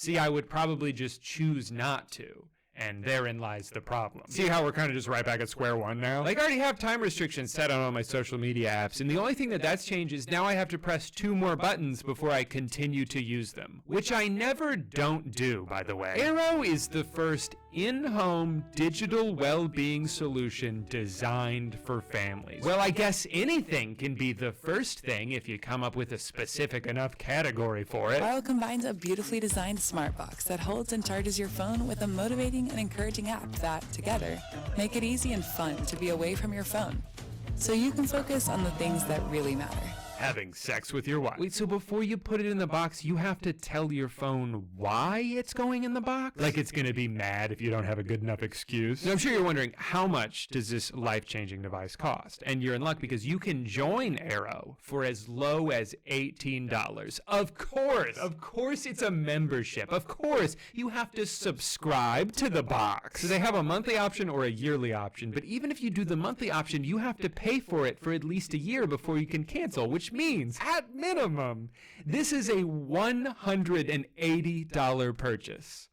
See, I would probably just choose not to. And therein lies the problem. See how we're kind of just right back at square one now? Like, I already have time restrictions set on all my social media apps, and the only thing that's changed is now I have to press 2 more buttons before I continue to use them. Which I never don't do, by the way. Arrow is the first in-home digital well-being solution designed for families. Well, I guess anything can be the first thing if you come up with a specific enough category for it. Arrow combines a beautifully designed smart box that holds and charges your phone with a motivating and encouraging app that, together, make it easy and fun to be away from your phone, so you can focus on the things that really matter. Having sex with your wife. Wait, so before you put it in the box, you have to tell your phone why it's going in the box? Like it's going to be mad if you don't have a good enough excuse? Now, I'm sure you're wondering, how much does this life-changing device cost? And you're in luck because you can join Arrow for as low as $18. Of course it's a membership. Of course, you have to subscribe to the box. So they have a monthly option or a yearly option, but even if you do the monthly option, you have to pay for it for at least a year before you can cancel, which means, at minimum, this is a $180 purchase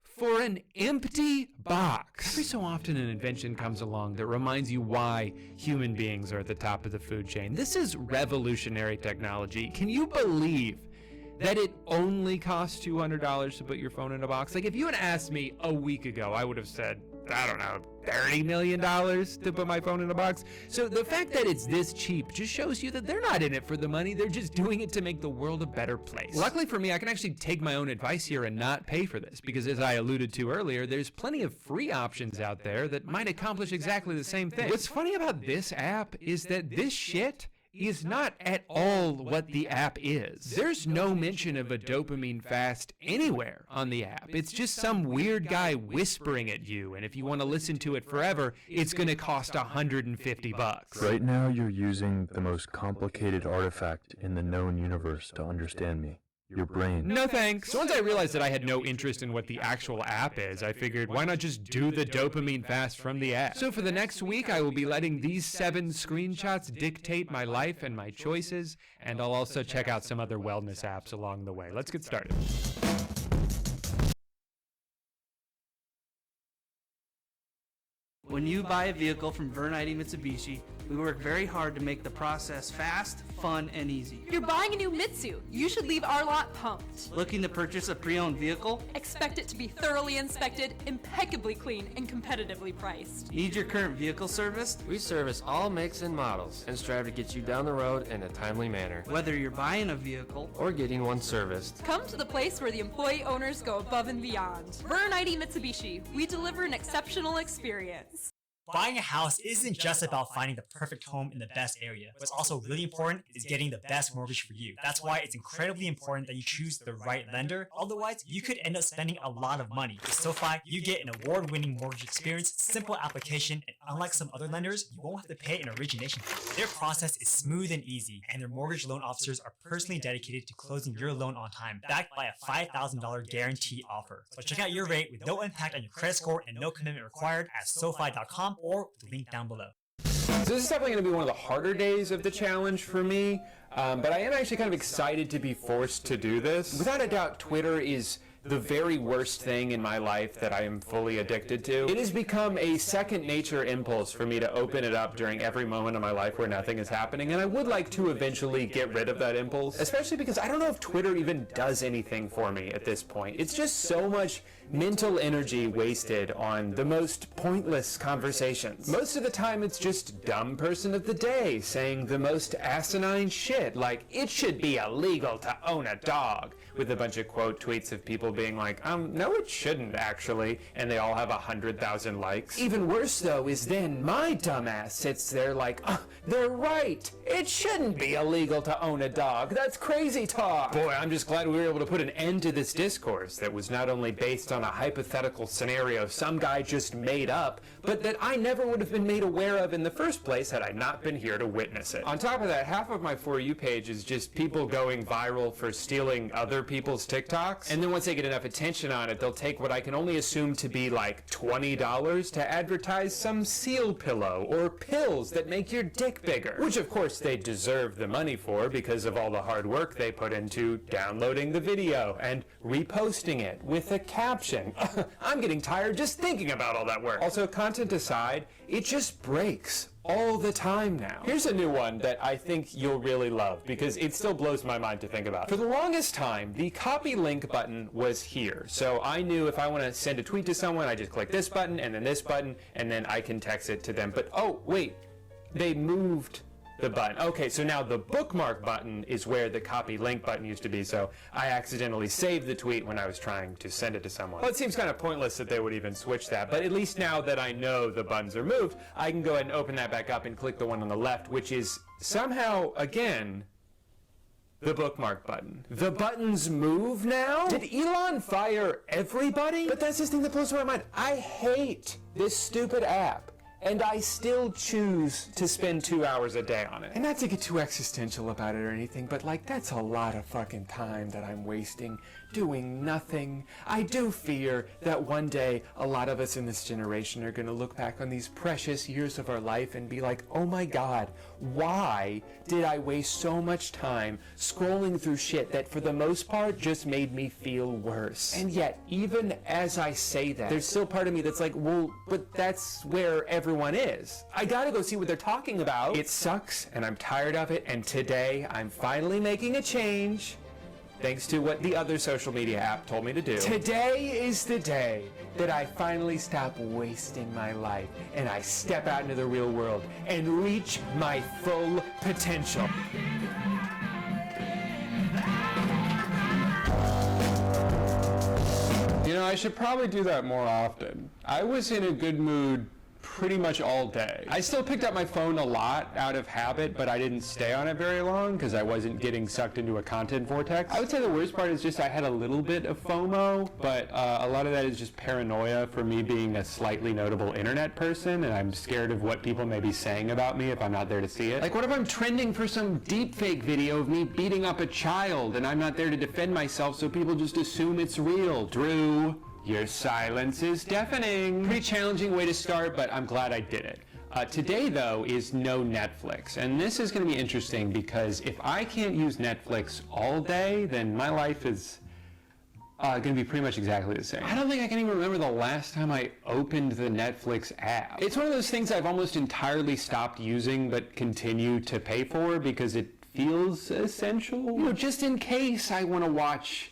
for an empty box. Every so often an invention comes along that reminds you why human beings are at the top of the food chain. This is revolutionary technology. Can you believe that it only costs $200 to put your phone in a box? Like, if you had asked me a week ago, I would have said, I don't know, $30 million to put my phone in a box. So the fact that it's this cheap just shows you that they're not in it for the money. They're just doing it to make the world a better place. Luckily for me, I can actually take my own advice here and not pay for this, because as I alluded to earlier, there's plenty of free options out there that might accomplish exactly the same thing. What's funny about this app is that this shit is not at all what the app is. There's no mention of a dopamine fast anywhere on the app. It's just some weird guy whispering at you, and if you want to listen to it forever, it's going to cost $150. Right now you're using the most complicated artifact in the known universe to understand me. Your brain. No thanks. So once I realized that I had no interest in what the actual app is, I figured, why not just do the dopamine fast from the app? So for the next week, I will be letting these 7 screenshots dictate my life and my choices, and I'll also check out some other wellness apps along the way. Let's get started. When you buy a vehicle from Vern ID Mitsubishi, we work very hard to make the process fast, fun, and easy. You're buying a new Mitsu. You should leave our lot pumped. Looking to purchase a pre-owned vehicle? Expect it to be thoroughly inspected, impeccably clean, and competitively priced. Need your current vehicle serviced? We service all makes and models and strive to get you down the road in a timely manner. Whether you're buying a vehicle or getting one serviced, come to the place where the employee owners go above and beyond. Vern ID Mitsubishi. We deliver an exceptional experience. Buying a house isn't just about finding the perfect home in the best area. What's also really important is getting the best mortgage for you. That's why it's incredibly important that you choose the right lender. Otherwise, you could end up spending a lot of money. With SoFi, you get an award-winning mortgage experience, simple application, and unlike some other lenders, you won't have to pay an origination fee. Their process is smooth and easy, and their mortgage loan officers are personally dedicated to closing your loan on time, backed by a $5,000 guarantee offer. So check out your rate with no impact on your credit score and no commitment required at SoFi.com or the link down below. So this is definitely going to be one of the harder days of the challenge for me, but I am actually kind of excited to be forced to do this. Without a doubt, Twitter is the very worst thing in my life that I am fully addicted to. It has become a second nature impulse for me to open it up during every moment of my life where nothing is happening, and I would like to eventually get rid of that impulse, especially because I don't know if Twitter even does anything for me at this point. It's just so much mental energy wasted on the most pointless conversations. Most of the time it's just dumb person of the day saying the most asinine shit, like it should be illegal to own a dog, with a bunch of quote tweets of people being like, no it shouldn't actually, and they all have 100,000 likes. Even worse though is then my dumbass sits there like, they're right, it shouldn't be illegal to own a dog, that's crazy talk. Boy, I'm just glad we were able to put an end to this discourse that was not only based on a hypothetical scenario some guy just made up, but that I never would have been made aware of in the first place had I not been here to witness it. On top of that, half of my For You page is just people going viral for stealing other other people's TikToks. And then once they get enough attention on it, they'll take what I can only assume to be like $20 to advertise some seal pillow or pills that make your dick bigger. Which of course they deserve the money for because of all the hard work they put into downloading the video and reposting it with a caption. I'm getting tired just thinking about all that work. Also, content aside, it just breaks all the time now. Here's a new one that I think you'll really love because it still blows my mind to think about. For the longest time, the copy link button was here. So I knew if I want to send a tweet to someone, I just click this button and then I can text it to them. But oh, wait, they moved the button. Okay, so now the bookmark button is where the copy link button used to be, so I accidentally saved the tweet when I was trying to send it to someone. Well, it seems kind of pointless that they would even switch that, but at least now that I know the buttons are moved, I can go ahead and open that back up and click the one on the left, which is somehow, again, the bookmark button. The buttons move now? Did Elon fire everybody? But that's the thing that blows my mind. I hate this stupid app. And I still choose to spend 2 hours a day on it. And not to get too existential about it or anything, but like that's a lot of fucking time that I'm wasting doing nothing. I do fear that one day a lot of us in this generation are gonna look back on these precious years of our life and be like, oh my God, why did I waste so much time scrolling through shit that for the most part just made me feel worse? And yet, even as I say that, there's still part of me that's like, well, but that's where everyone is. I gotta go see what they're talking about. It sucks and I'm tired of it, and today I'm finally making a change. Thanks to what the other social media app told me to do. Today is the day that I finally stop wasting my life and I step out into the real world and reach my full potential. You know, I should probably do that more often. I was in a good mood pretty much all day. I still picked up my phone a lot out of habit, but I didn't stay on it very long because I wasn't getting sucked into a content vortex. I would say the worst part is just I had a little bit of FOMO, but a lot of that is just paranoia for me being a slightly notable internet person, and I'm scared of what people may be saying about me if I'm not there to see it. Like, what if I'm trending for some deepfake video of me beating up a child and I'm not there to defend myself, so people just assume it's real? Drew, your silence is deafening. Pretty challenging way to start, but I'm glad I did it. Today, though, is no Netflix. And this is going to be interesting because if I can't use Netflix all day, then my life is going to be pretty much exactly the same. I don't think I can even remember the last time I opened the Netflix app. It's one of those things I've almost entirely stopped using but continue to pay for because it feels essential. You know, just in case I want to watch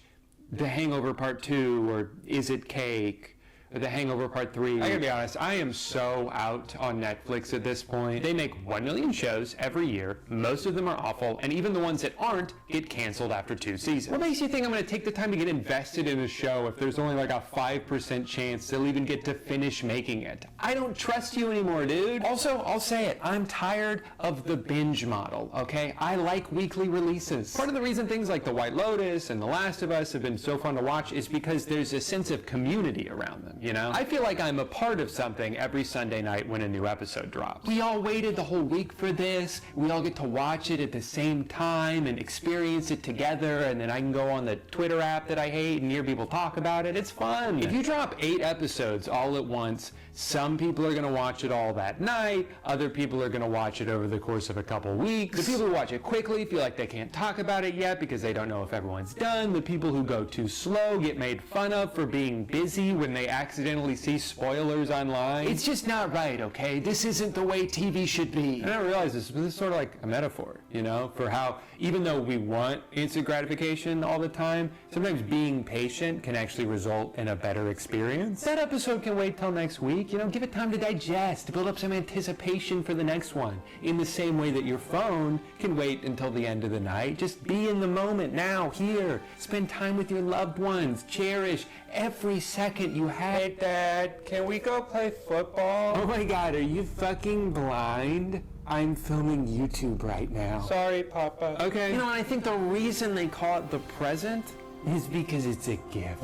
The Hangover Part 2, or Is It Cake, or The Hangover Part 3. I gotta be honest, I am so out on Netflix at this point. They make 1 million shows every year. Most of them are awful, and even the ones that aren't get canceled after 2 seasons. What makes you think I'm gonna take the time to get invested in a show if there's only like a 5% chance they'll even get to finish making it? I don't trust you anymore, dude. Also, I'll say it, I'm tired of the binge model, okay? I like weekly releases. Part of the reason things like The White Lotus and The Last of Us have been so fun to watch is because there's a sense of community around them. You know? I feel like I'm a part of something every Sunday night when a new episode drops. We all waited the whole week for this. We all get to watch it at the same time and experience it together, and then I can go on the Twitter app that I hate and hear people talk about it. It's fun. If you drop 8 episodes all at once, some people are going to watch it all that night. Other people are going to watch it over the course of a couple weeks. The people who watch it quickly feel like they can't talk about it yet because they don't know if everyone's done. The people who go too slow get made fun of for being busy when they accidentally see spoilers online. It's just not right, okay? This isn't the way TV should be. And I realize this is sort of like a metaphor, you know, for how even though we want instant gratification all the time, sometimes being patient can actually result in a better experience. That episode can wait till next week, you know, give it time to digest, to build up some anticipation for the next one. In the same way that your phone can wait until the end of the night. Just be in the moment now, here. Spend time with your loved ones. Cherish every second you have. Hey, Dad, can we go play football? Oh my God, are you fucking blind? I'm filming YouTube right now. Sorry, Papa. Okay. You know, I think the reason they call it the present is because it's a gift.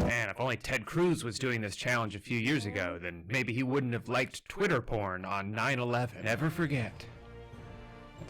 Man, if only Ted Cruz was doing this challenge a few years ago, then maybe he wouldn't have liked Twitter porn on 9/11. Never forget,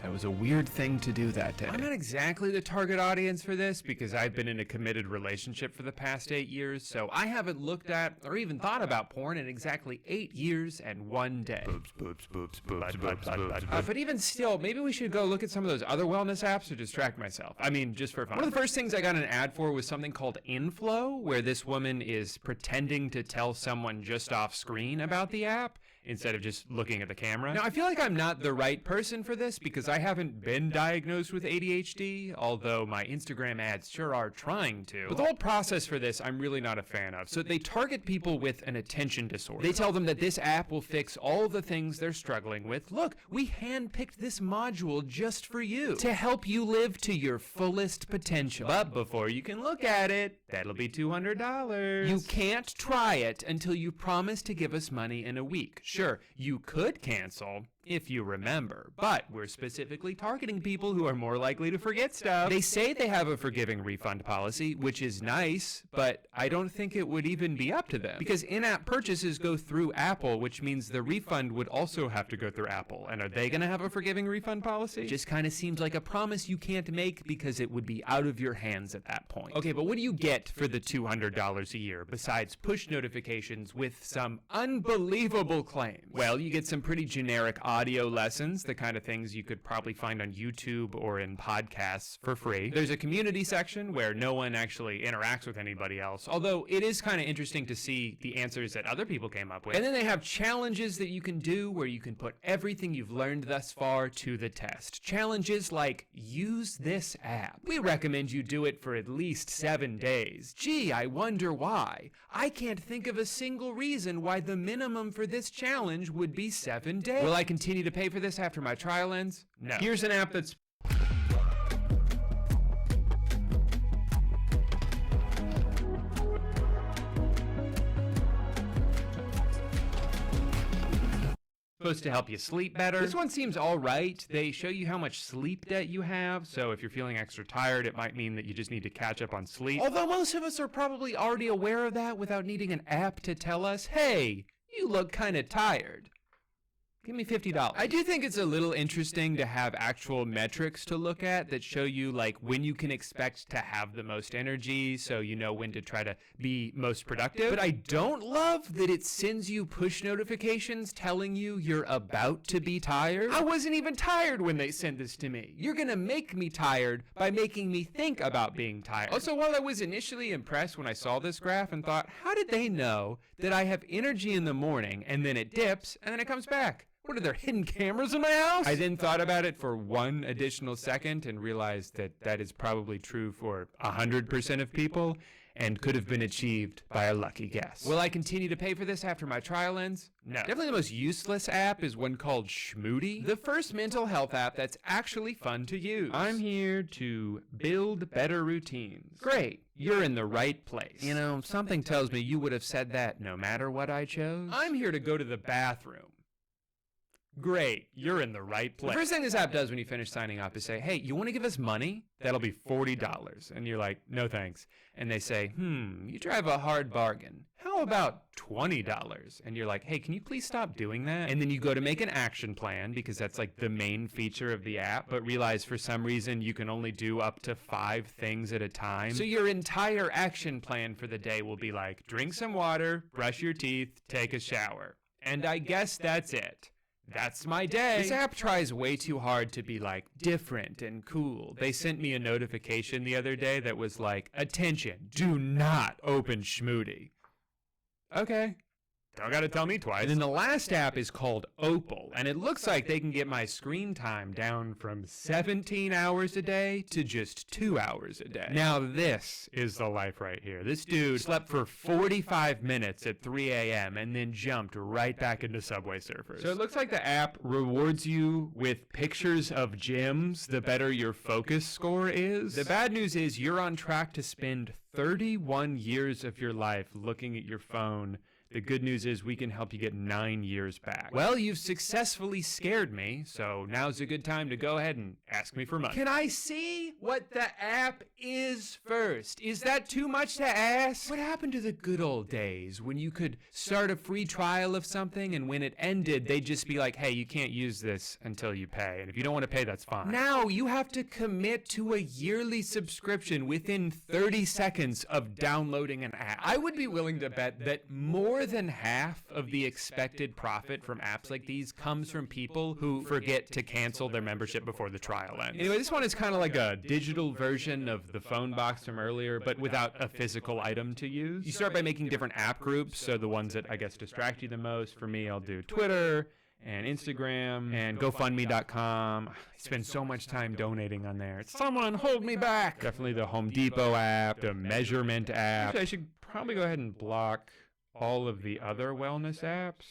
That was a weird thing to do that day. I'm not exactly the target audience for this because I've been in a committed relationship for the past 8 years, so I haven't looked at or even thought about porn in exactly 8 years and 1 day. But even still, maybe we should go look at some of those other wellness apps to distract myself. I mean, just for fun. One of the first things I got an ad for was something called Inflow, where this woman is pretending to tell someone just off screen about the app instead of just looking at the camera. Now, I feel like I'm not the right person for this because I haven't been diagnosed with ADHD, although my Instagram ads sure are trying to. But the whole process for this, I'm really not a fan of. So they target people with an attention disorder. They tell them that this app will fix all the things they're struggling with. Look, we handpicked this module just for you to help you live to your fullest potential. But before you can look at it, that'll be $200. You can't try it until you promise to give us money in a week. Sure, you could cancel if you remember, but we're specifically targeting people who are more likely to forget stuff. They say they have a forgiving refund policy, which is nice, but I don't think it would even be up to them because in-app purchases go through Apple, which means the refund would also have to go through Apple. And are they going to have a forgiving refund policy? Just kind of seems like a promise you can't make because it would be out of your hands at that point. Okay, but what do you get for the $200 a year besides push notifications with some unbelievable claims? Well, you get some pretty generic audio lessons, the kind of things you could probably find on YouTube or in podcasts for free. There's a community section where no one actually interacts with anybody else, although it is kind of interesting to see the answers that other people came up with. And then they have challenges that you can do where you can put everything you've learned thus far to the test. Challenges like, use this app. We recommend you do it for at least 7 days. Gee, I wonder why. I can't think of a single reason why the minimum for this challenge would be 7 days. Will I continue to pay for this after my trial ends? No. Here's an app that's supposed to help you sleep better. This one seems all right. They show you how much sleep debt you have, so if you're feeling extra tired, it might mean that you just need to catch up on sleep. Although most of us are probably already aware of that without needing an app to tell us, hey, you look kind of tired. Give me $50. I do think it's a little interesting to have actual metrics to look at that show you like when you can expect to have the most energy so you know when to try to be most productive. But I don't love that it sends you push notifications telling you you're about to be tired. I wasn't even tired when they sent this to me. You're gonna make me tired by making me think about being tired. Also, while I was initially impressed when I saw this graph and thought, how did they know that I have energy in the morning and then it dips and then it comes back? What are there, hidden cameras in my house? I then thought about it for one additional second and realized that that is probably true for 100% of people and could have been achieved by a lucky guess. Will I continue to pay for this after my trial ends? No. Definitely the most useless app is one called Schmoody, the first mental health app that's actually fun to use. I'm here to build better routines. Great. You're in the right place. You know, something tells me you would have said that no matter what I chose. I'm here to go to the bathroom. Great, you're in the right place. The first thing this app does when you finish signing up is say, hey, you want to give us money? That'll be $40. And you're like, no thanks. And they say, you drive a hard bargain. How about $20? And you're like, hey, can you please stop doing that? And then you go to make an action plan because that's like the main feature of the app, but realize for some reason you can only do up to 5 things at a time. So your entire action plan for the day will be like, drink some water, brush your teeth, take a shower. And I guess that's it. That's my day. This app tries way too hard to be like different and cool. They sent me a notification the other day that was like, attention, do not open Schmoody. Okay. Don't gotta tell me twice. And then the last app is called Opal, and it looks like they can get my screen time down from 17 hours a day to just 2 hours a day. Now this is the life right here. This dude slept for 45 minutes at 3 a.m. and then jumped right back into Subway Surfers. So it looks like the app rewards you with pictures of gyms the better your focus score is. The bad news is you're on track to spend 31 years of your life looking at your phone The good news is we can help you get 9 years back. Well, you've successfully scared me, so now's a good time to go ahead and ask me for money. Can I see what the app is first? Is that too much to ask? What happened to the good old days when you could start a free trial of something and when it ended, they'd just be like, hey, you can't use this until you pay. And if you don't want to pay, that's fine. Now you have to commit to a yearly subscription within 30 seconds of downloading an app. I would be willing to bet that more than half of the expected profit from apps like these comes from people who forget to cancel their membership before the trial ends. Anyway, this one is kind of like a digital version of the phone box from earlier, but without a physical item to use. You start by making different app groups, so the ones that I guess distract you the most. For me, I'll do Twitter and Instagram and GoFundMe.com. I spend so much time donating on there. Someone hold me back. Definitely the Home Depot app, the measurement app. Actually, I should probably go ahead and block all of the other wellness apps.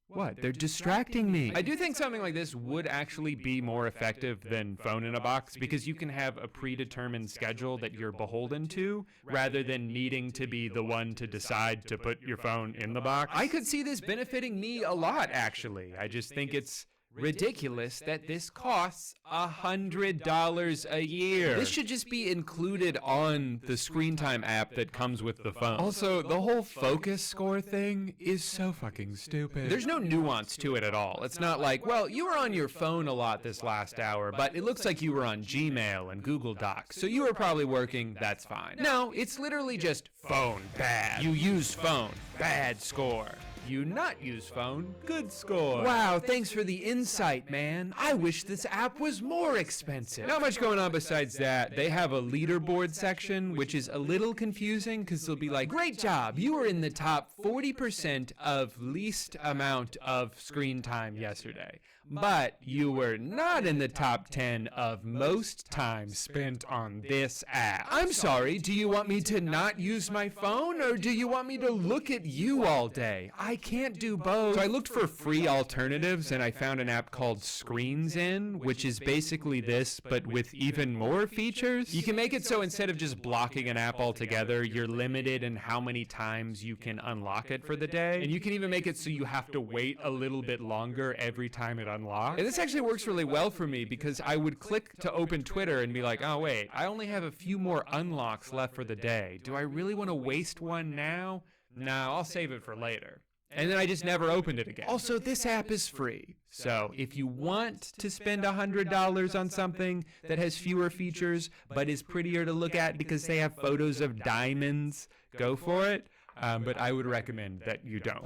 What? They're distracting me. I do think something like this would actually be more effective than phone in a box because you can have a predetermined schedule that you're beholden to rather than needing to be the one to decide to put your phone in the box. I could see this benefiting me a lot, actually. I just think it's ridiculous that this costs $100 a year. This should just be included on the screen time app that comes with the phone. Also, the whole focus score thing is so fucking stupid. There's no nuance to it at all. It's not like, well, you were on your phone a lot this last hour, but it looks like you were on Gmail and Google Docs, so you were probably working, that's fine. No, it's literally just phone, bad. You used phone, bad score. You not use phone, good score. Wow, thanks for the insight, man. I wish this app was more expensive. Not much going on besides that. They have a leaderboard section, which is a little confusing because they'll be like, great job, you were in the top 40% of least amount of screen time yesterday. But you were not in the top 10 of most time spent on this app. I'm sorry, do you want me to not use my phone or do you want me to look at you all day? I can't do both. So I looked for free alternatives and I found an app called Screens In, which is basically this, but with even more features. You can make it so instead of just blocking an app altogether, you're limited in how many times you can unlock it for the day. And you can even make it so you have to wait a little bit longer every time it unlocks. And this actually works really well for me because I would click to open Twitter and be like, oh wait, I only have a few more unlocks left for the day. Do I really want to waste one now? No, I'll save it for later. And then I just never opened it again. Also, this app is free. So if you want to spend $100 on something that has fewer features but is prettier to look at because they have photos of diamonds, go for it. But I would recommend that you don't.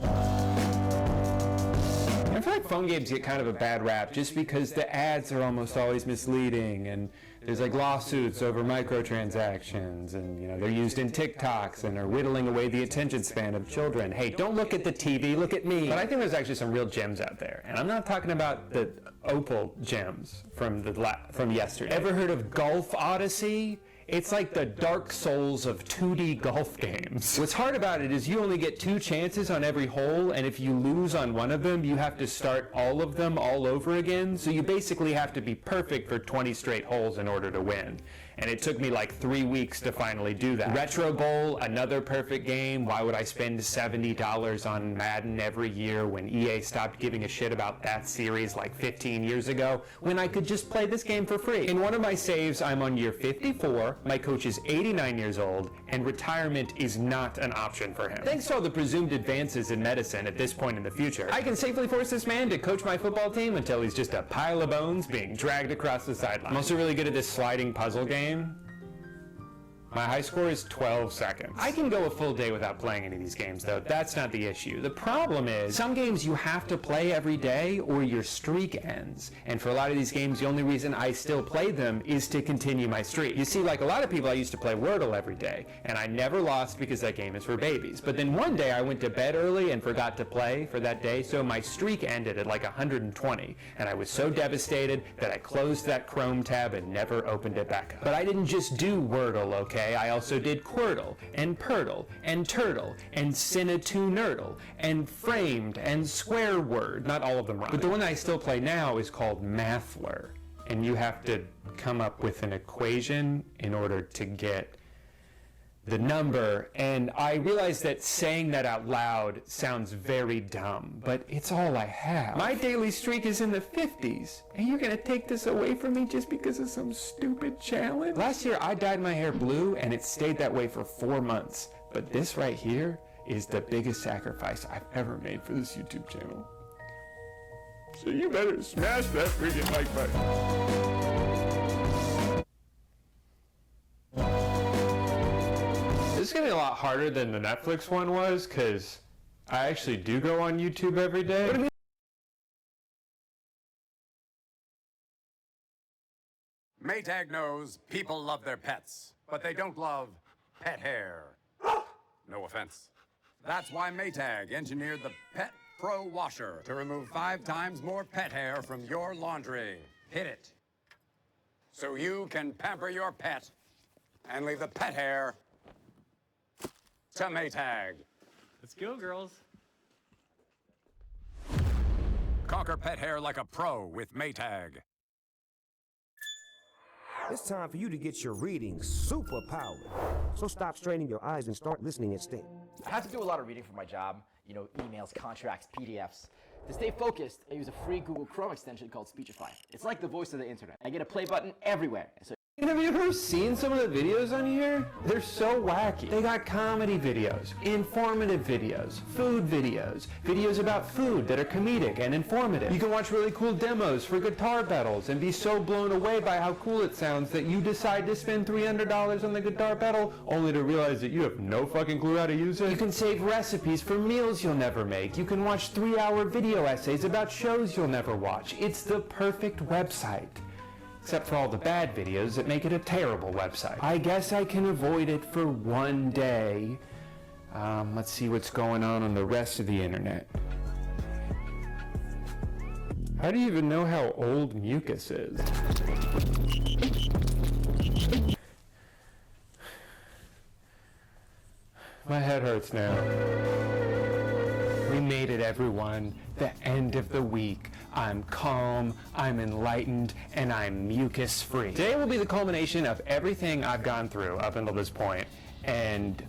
I feel like phone games get kind of a bad rap just because the ads are almost always misleading and there's like lawsuits over microtransactions and, you know, they're used in TikToks and are whittling away the attention span of children. Hey, don't look at the TV, look at me. But I think there's actually some real gems out there. And I'm not talking about the Opal gems from yesterday. Ever heard of Golf Odyssey? It's like the Dark Souls of 2D golf games. What's hard about it is you only get 2 chances on every hole, and if you lose on one of them, you have to start all of them all over again. So you basically have to be perfect for 20 straight holes in order to win. And it took me like 3 weeks to finally do that. Retro Bowl, another perfect game. Why would I spend $70 on Madden every year when EA stopped giving a shit about that series like 15 years ago when I could just play this game for free? In one of my saves, I'm on year 54, my coach is 89 years old, and retirement is not an option for him. Thanks to all the presumed advances in medicine at this point in the future, I can safely force this man to coach my football team until he's just a pile of bones being dragged across the sideline. I'm also really good at this sliding puzzle game. My high score is 12 seconds. I can go a full day without playing any of these games, though. That's not the issue. The problem is, some games you have to play every day or your streak ends. And for a lot of these games, the only reason I still play them is to continue my streak. You see, like a lot of people, I used to play Wordle every day, and I never lost because that game is for babies. But then one day I went to bed early and forgot to play for that day, so my streak ended at like 120. And I was so devastated that I closed that Chrome tab and never opened it back up. But I didn't just do Wordle, okay? I also did Quirtle, and Purtle, and Turtle, and Cinetoo-Nerdle, and Framed, and Square Word. Not all of them rhyme. But the one I still play now is called Mathler, and you have to come up with an equation in order to get the number, and I realized that saying that out loud sounds very dumb, but it's all I have. My daily streak is in the 50s, and you're gonna take this away from me just because of some stupid challenge? Last year I dyed my hair blue, and it stayed that way for 4 months, but this right here is the biggest sacrifice I've ever made for this YouTube channel. So you better smash that freaking like button. This is getting a lot harder than the Netflix one was, because I actually do go on YouTube every day. Maytag knows people love their pets, but they don't love pet hair. No offense. That's why Maytag engineered the Pet Pro Washer to remove 5 times more pet hair from your laundry. Hit it. So you can pamper your pet and leave the pet hair to Maytag. Let's go, girls. Conquer pet hair like a pro with Maytag. It's time for you to get your reading super powered. So stop straining your eyes and start listening instead. I have to do a lot of reading for my job, you know, emails, contracts, PDFs. To stay focused, I use a free Google Chrome extension called Speedrun. It's like the voice of the internet. I get a play button everywhere. So Have you ever seen some of the videos on here? They're so wacky. They got comedy videos, informative videos, food videos, videos about food that are comedic and informative. You can watch really cool demos for guitar pedals and be so blown away by how cool it sounds that you decide to spend $300 on the guitar pedal only to realize that you have no fucking clue how to use it. You can save recipes for meals you'll never make. You can watch 3-hour video essays about shows you'll never watch. It's the perfect website. Except for all the bad videos that make it a terrible website. I guess I can avoid it for one day. Let's see what's going on the rest of the internet. How do you even know how old mucus is? My head hurts now. We made it, everyone. The end of the week. I'm calm, I'm enlightened, and I'm mucus-free. Today will be the culmination of everything I've gone through up until this point, and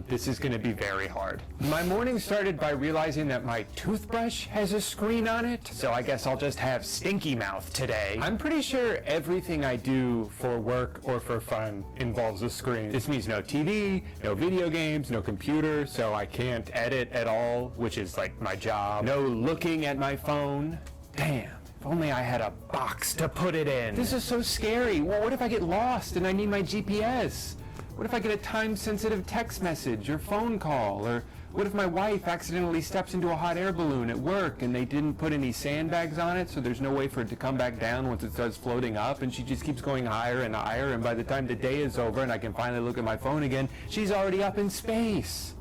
this is going to be very hard. My morning started by realizing that my toothbrush has a screen on it, so I guess I'll just have stinky mouth today. I'm pretty sure everything I do for work or for fun involves a screen. This means no TV, no video games, no computer, so I can't edit at all, which is like my job. No looking at my phone. Damn, if only I had a box to put it in. This is so scary. Well, what if I get lost and I need my GPS? What if I get a time-sensitive text message or phone call? Or what if my wife accidentally steps into a hot air balloon at work and they didn't put any sandbags on it, so there's no way for it to come back down once it starts floating up, and she just keeps going higher and higher, and by the time the day is over and I can finally look at my phone again, she's already up in space.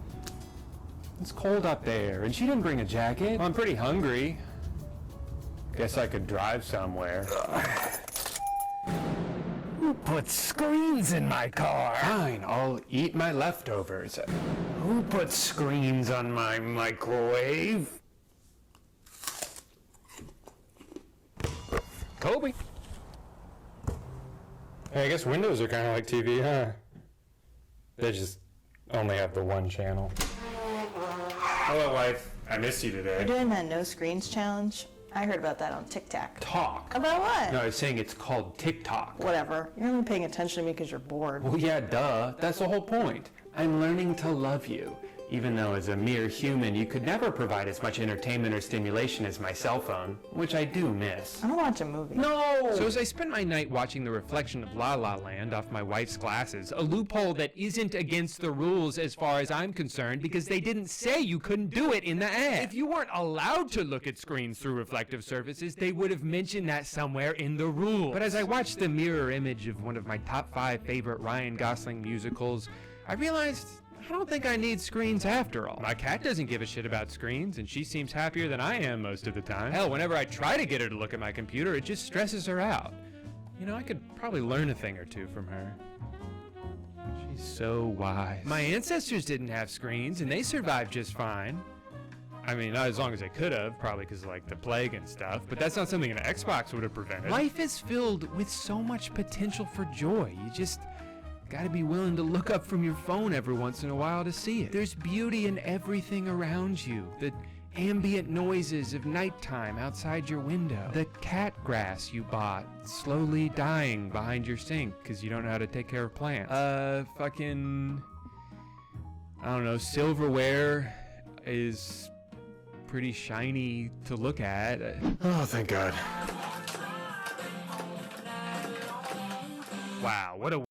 It's cold up there, and she didn't bring a jacket. Well, I'm pretty hungry. Guess I could drive somewhere. Who put screens in my car? Fine, I'll eat my leftovers. Who put screens on my microwave? Kobe. Hey, I guess windows are kind of like TV, huh? They just only have the one channel. Hello, wife. I missed you today. You're doing that no screens challenge? I heard about that on TikTok. Talk. About what? No, I was saying it's called TikTok. Whatever. You're only paying attention to me because you're bored. Well, yeah, duh. That's the whole point. I'm learning to love you. Even though as a mere human, you could never provide as much entertainment or stimulation as my cell phone, which I do miss. I don't watch a movie. No! So as I spent my night watching the reflection of La La Land off my wife's glasses, a loophole that isn't against the rules as far as I'm concerned, because they didn't say you couldn't do it in the ad. If you weren't allowed to look at screens through reflective surfaces, they would have mentioned that somewhere in the rules. But as I watched the mirror image of one of my top 5 favorite Ryan Gosling musicals, I realized I don't think I need screens after all. My cat doesn't give a shit about screens, and she seems happier than I am most of the time. Hell, whenever I try to get her to look at my computer, it just stresses her out. You know, I could probably learn a thing or two from her. She's so wise. My ancestors didn't have screens, and they survived just fine. I mean, not as long as they could have, probably because of like the plague and stuff, but that's not something an Xbox would have prevented. Life is filled with so much potential for joy. You just Gotta be willing to look up from your phone every once in a while to see it. There's beauty in everything around you. The ambient noises of nighttime outside your window. The cat grass you bought slowly dying behind your sink because you don't know how to take care of plants. Fucking, I don't know, silverware is pretty shiny to look at. Oh, thank God. Wow, what a...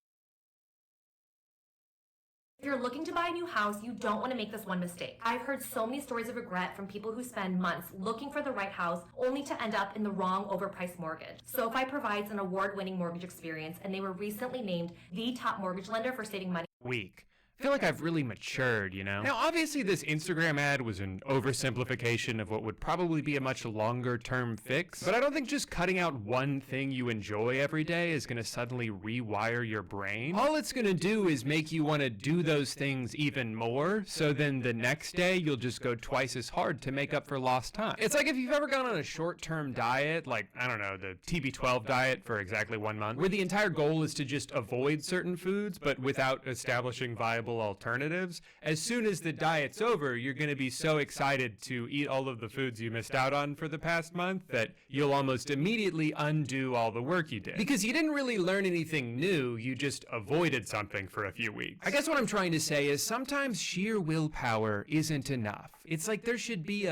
If you're looking to buy a new house, you don't want to make this one mistake. I've heard so many stories of regret from people who spend months looking for the right house only to end up in the wrong overpriced mortgage. SoFi provides an award-winning mortgage experience, and they were recently named the top mortgage lender for saving money. Week. I feel like I've really matured, you know? Now, obviously this Instagram ad was an oversimplification of what would probably be a much longer-term fix, but I don't think just cutting out one thing you enjoy every day is gonna suddenly rewire your brain. All it's gonna do is make you want to do those things even more, so then the next day you'll just go twice as hard to make up for lost time. It's like if you've ever gone on a short-term diet, like, I don't know, the TB12 diet for exactly 1 month, where the entire goal is to just avoid certain foods, but without establishing viable alternatives. As soon as the diet's over, you're going to be so excited to eat all of the foods you missed out on for the past month that you'll almost immediately undo all the work you did. Because you didn't really learn anything new, you just avoided something for a few weeks. I guess what I'm trying to say is sometimes sheer willpower isn't enough. It's like there should be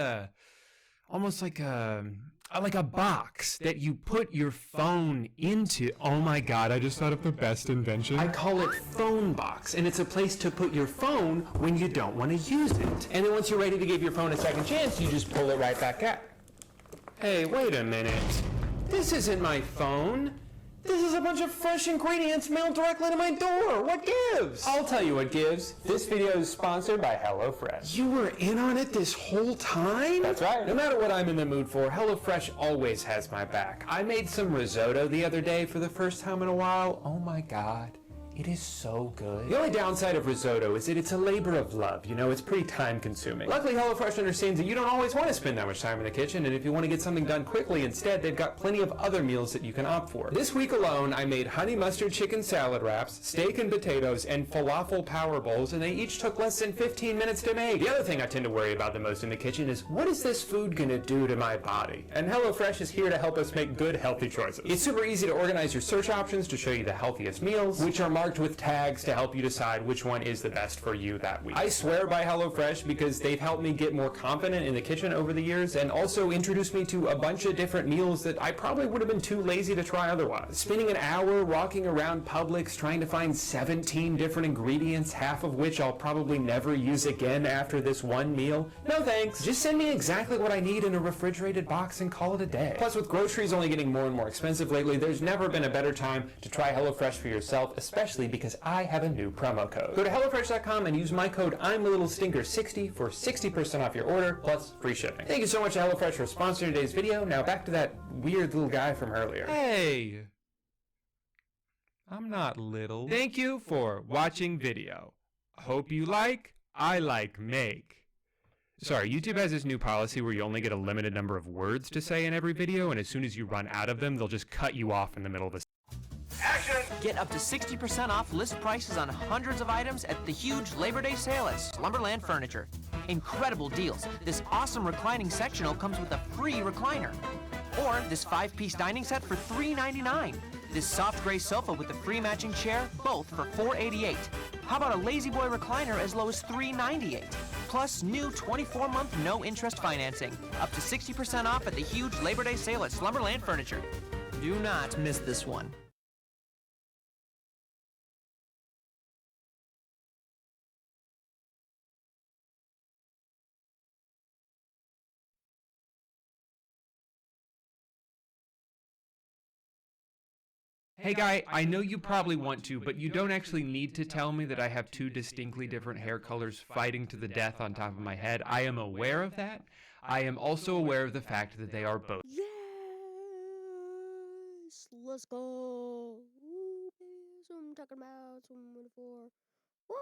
almost like a box that you put your phone into. Oh my God, I just thought of the best invention. I call it Phone Box, and it's a place to put your phone when you don't want to use it. And then once you're ready to give your phone a second chance, you just pull it right back out. Hey, wait a minute. This isn't my phone. This is a bunch of fresh ingredients mailed directly to my door. What gives? I'll tell you what gives. This video is sponsored by HelloFresh. You were in on it this whole time? That's right. No matter what I'm in the mood for, HelloFresh always has my back. I made some risotto the other day for the first time in a while. Oh my God. It is so good. The only downside of risotto is that it's a labor of love. You know, it's pretty time consuming. Luckily, HelloFresh understands that you don't always want to spend that much time in the kitchen, and if you want to get something done quickly instead, they've got plenty of other meals that you can opt for. This week alone, I made honey mustard chicken salad wraps, steak and potatoes, and falafel power bowls, and they each took less than 15 minutes to make. The other thing I tend to worry about the most in the kitchen is, what is this food gonna do to my body? And HelloFresh is here to help us make good, healthy choices. It's super easy to organize your search options to show you the healthiest meals, which are marked with tags to help you decide which one is the best for you that week. I swear by HelloFresh because they've helped me get more confident in the kitchen over the years and also introduced me to a bunch of different meals that I probably would have been too lazy to try otherwise. Spending an hour walking around Publix trying to find 17 different ingredients, half of which I'll probably never use again after this one meal? No thanks. Just send me exactly what I need in a refrigerated box and call it a day. Plus, with groceries only getting more and more expensive lately, there's never been a better time to try HelloFresh for yourself, especially because I have a new promo code. Go to HelloFresh.com and use my code I'mALittleStinker60 for 60% off your order, plus free shipping. Thank you so much to HelloFresh for sponsoring today's video. Now back to that weird little guy from earlier. Hey! I'm not little. Thank you for watching video. Hope you like, I like make. Sorry, YouTube has this new policy where you only get a limited number of words to say in every video, and as soon as you run out of them, they'll just cut you off in the middle of the Action! Get up to 60% off list prices on hundreds of items at the huge Labor Day sale at Slumberland Furniture. Incredible deals. This awesome reclining sectional comes with a free recliner. Or this 5-piece dining set for $3.99. This soft gray sofa with the free matching chair, both for $4.88. How about a Lazy Boy recliner as low as $3.98? Plus new 24-month no-interest financing. Up to 60% off at the huge Labor Day sale at Slumberland Furniture. Do not miss this one. Hey guy, I know you probably want to, but you don't actually need to tell me that I have two distinctly different hair colors fighting to the death on top of my head. I am aware of that. I am also aware of the fact that they are both. Yes! Let's go! Ooh, I'm talking about 1, 4. What?